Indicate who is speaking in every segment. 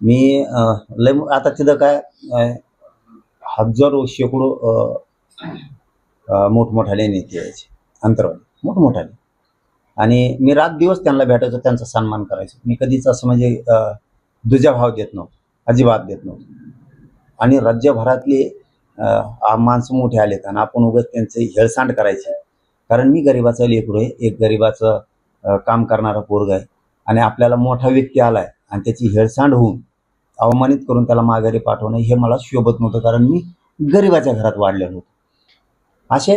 Speaker 1: मी आता तिथं काय हजारो शेकडो मोठमोठाले नेते यायचे, अंतरवाली मोठमोठाले. आणि मी रात दिवस त्यांना भेटायचो, त्यांचा सन्मान करायचो. मी कधीच असं म्हणजे दुजाभाव देत नव्हतो, अजिबात देत नव्हतो. आणि राज्यभरातले माणसं मोठे आलेत आणि आपण उगाच त्यांचे हेळसांड करायचे. कारण मी गरिबाचा लेकरू आहे, एक गरिबाचं काम करणारा पोरगा आहे. आणि आपल्याला मोठा व्यक्ती आलाय आणि त्याची हेळसांड होऊन अवमानित करून त्याला माघारी पाठवणं हे मला शोभत नव्हतं. कारण मी गरिबाच्या घरात वाढलेलो होतो. असे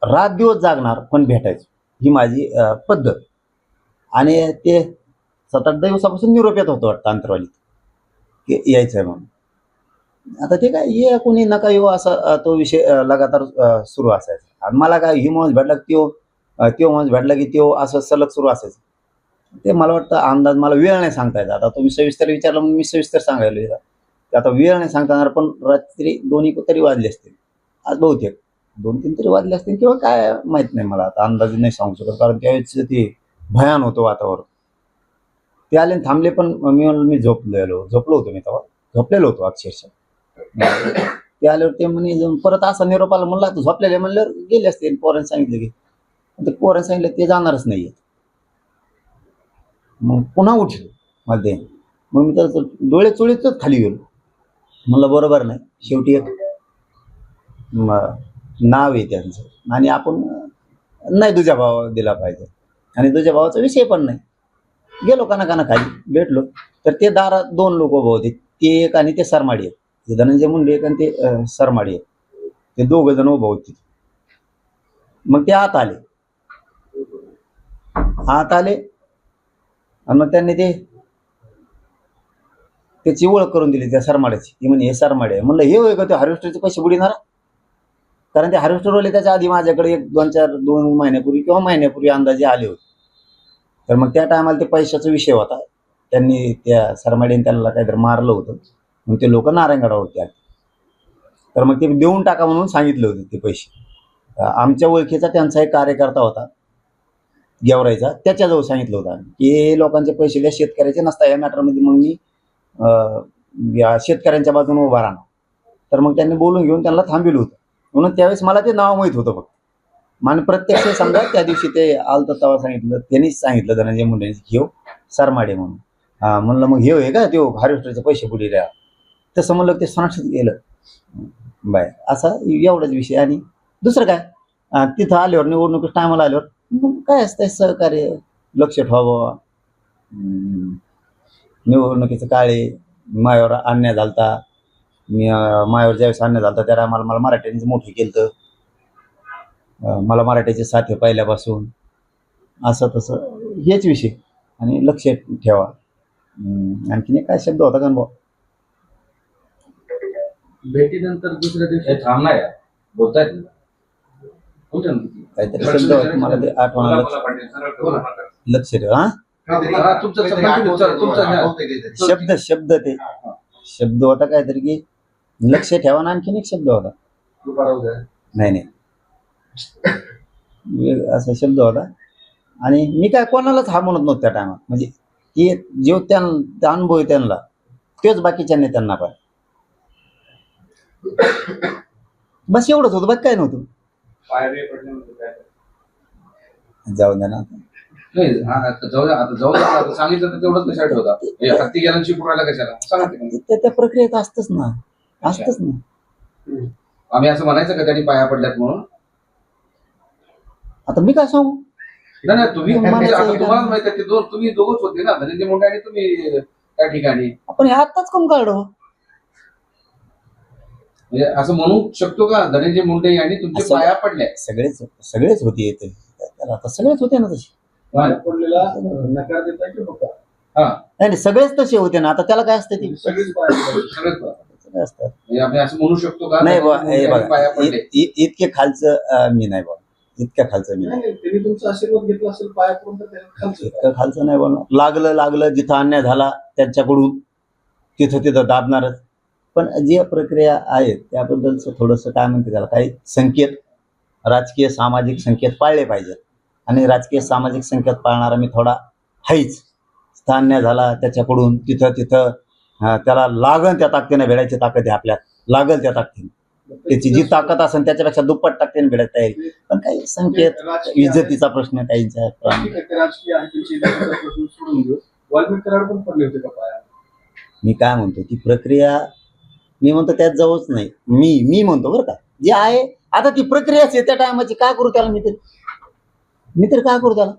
Speaker 1: रात दिवस जागणार पण भेटायचो, ही माझी पद्धत. आणि ते 7-8 दिवसापासून निरोप येत होतो वाटतं अंतरवालीत की यायचं आहे म्हणून. आता ते काय ये कोणी नका येऊ असा तो विषय लगातार सुरू असायचा. आणि मला काय ही माणूस भेटला की त्यो माणूस भेटला की त्यो असं सलग सुरू असायचं. ते मला वाटतं अंदाज मला वेळ नाही सांगता येत. आता तुम्ही सविस्तर विचारलं मग मी सविस्तर सांगायला येतं. ते आता वेळ नाही सांगता येणार, पण रात्री 2 तरी वाजले असतील आज, बहुतेक 2-3 तरी वाजले असतील किंवा काय माहित नाही. मला आता अंदाज नाही सांगू शकत, कारण त्यावेळेस ते भयान होतं वातावरण. ते आले थांबले, पण मी झोपलो होतो. मी तेव्हा झोपलेलो होतो अक्षरशः. ते आल्यावर ते म्हणे परत असा निरोप आला, म्हणला तू झोपलेले म्हणल्यावर गेले असते. पोरांनी सांगितलं की, ते पोरांनी सांगितलं ते जाणारच नाहीये. मग पुन्हा उठलो मध्ये. मग मी तर डोळे चोळीतच खाली गेलो. म्हणलं बरोबर नाही, शेवटी एक नाव आहे त्यांचं आणि आपण नाही दुजा भाव दिला पाहिजे. आणि दुजा भावाचा विषय पण नाही. गेलो काना खाली भेटलो, तर ते दारात 2 लोक उभे होते. ते एक आणि ते सरमाडी एक, ते धनंजय मुंडे एक आणि ते सरमाडी एक, ते 2 जण उभे होते. मग ते आत आले आणि मग त्यांनी त्याची ओळख करून दिली त्या सरमाड्याची. ती म्हणे हे सरमाडे आहे. म्हणलं हे होय का ते हार्वेस्टरचे पैसे बुडीणार? कारण ते हार्वेस्टरवाले त्याच्या आधी माझ्याकडे 2 महिन्यापूर्वी किंवा महिन्यापूर्वी अंदाजे आले होते. तर मग त्या टायमाला ते पैशाचा विषय होता. त्यांनी त्या सरमाडीने त्यांना काहीतरी मारलं होतं. मग ते लोक नारायणगडावरती आले. तर मग ते देऊन टाका म्हणून सांगितले होते ते पैसे. आमच्या ओळखीचा त्यांचा एक कार्यकर्ता होता गेवराईचा, त्याच्याजवळ सांगितलं होतं की हे लोकांचे पैसे द्या, शेतकऱ्याचे नसता या मॅटरमध्ये. मग मी या शेतकऱ्यांच्या बाजूने उभा राहणार. तर मग त्यांनी बोलून घेऊन त्यांना थांबविलं होतं. म्हणून त्यावेळेस मला ते नाव माहीत होतं फक्त. आणि प्रत्यक्ष समजा त्या दिवशी ते आलं तर तेव्हा सांगितलं, त्यांनीच सांगितलं धनंजय मुंडे घेऊ सरमाडे म्हणून. म्हणलं मग हे आहे का तो हार्वेस्टरचे पैसे बुडी द्या. तसं म्हणलं ते सणासच गेलं बाय. असा एवढाच विषय. आणि दुसरं काय, तिथं आल्यावर निवडणुकीच्या टायमाला आल्यावर मग काय असतं सहकार्य, लक्ष ठेवावं. निवडणुकीचं काळे मायावर अन्याय झालता. मायावर ज्यावेळेस अन्याय झालता त्या टायमाला मला मराठ्यांनी मोठं केलं. मला मराठ्याचे साथ पहिल्यापासून, असं तसं हेच विषय. आणि लक्ष ठेवा. आणखीन काय शब्द होता का भाऊ?
Speaker 2: भेटीनंतर दुसऱ्या दिवशी थांबणार बोलतायत
Speaker 1: काहीतरी शब्द होता, मला ते आठवण. लक्ष ठेवा. शब्द ते शब्द होता काहीतरी की लक्ष ठेवा ना. आणखीन एक शब्द होता, नाही असा शब्द होता. आणि मी काय कोणालाच हा म्हणत नव्हतं त्या टायमात. म्हणजे की जो त्या अनुभव आहे त्यांना, तेच बाकीच्या नेत्यांना पण. बस एवढंच होतं, बाकी काय नव्हतं. जाऊ द्या ना,
Speaker 2: सांगितलं तर तेवढंच कशाला ठेवता? हत्ती गेल्याची पुरायला कशाला सांगते?
Speaker 1: त्या प्रक्रियेत असतच ना.
Speaker 2: आम्ही असं म्हणायचं का त्यांनी पाया पडल्यात म्हणून?
Speaker 1: आता मी काय सांगू?
Speaker 2: नाही तुम्ही तुम्हाला माहिती आहे, तुम्ही दोघंच होते ना, धनंजय मुंडे आणि तुम्ही त्या ठिकाणी.
Speaker 1: आपण हे आत्ताच कम काढू
Speaker 2: म्हणजे असं म्हणू शकतो का धनंजय मुंडे यांनी तुमच्या पाया पडल्या?
Speaker 1: सगळेच होते येते. आता सगळेच होते ना तसे.
Speaker 2: नकार देता की
Speaker 1: नाही सगळेच तसे होते ना. आता त्याला काय असतं ते
Speaker 2: सगळेच
Speaker 1: असतात.
Speaker 2: आम्ही असं म्हणू शकतो का?
Speaker 1: नाही बघा, इतके खालचं मी नाही बघा. इतक्या खालचं मी नाही.
Speaker 2: त्यांनी तुमचा आशीर्वाद घेतला असेल पाया पडून,
Speaker 1: इतकं खालचं नाही बोलणार. लागलं जिथं अन्याय झाला त्यांच्याकडून तिथं दाबणारच. पण जे प्रक्रिया आहेत त्याबद्दलचं थोडंसं काय म्हणते त्याला, काही संकेत, राजकीय सामाजिक संकेत पाळले पाहिजेत. आणि राजकीय सामाजिक संकेत पाळणारा मी थोडा हाईच. अन्याय झाला त्याच्याकडून तिथं त्याला लागल त्या ताकदीने भेटायची ताकद आहे आपल्यात, लागल त्या ताकदीने. त्याची जी ताकद असेल त्याच्यापेक्षा दुप्पट ताकदीने भेटत आहे. पण काही संकेत इज्जतीचा प्रश्न काहींचा.
Speaker 2: ठीक आहे, ते राजकीय आहे, त्यांची इज्जतीचा प्रश्न सोडून देऊ. वाल्मिक कराड पण पडले होते का पाया?
Speaker 1: मी काय म्हणतो ती प्रक्रिया, मी म्हणतो त्यात जवळच नाही. मी म्हणतो बरं का, जे आहे आता ती प्रक्रियाच आहे त्या टायमाची. काय करू त्याला मी तरी काय करू त्याला.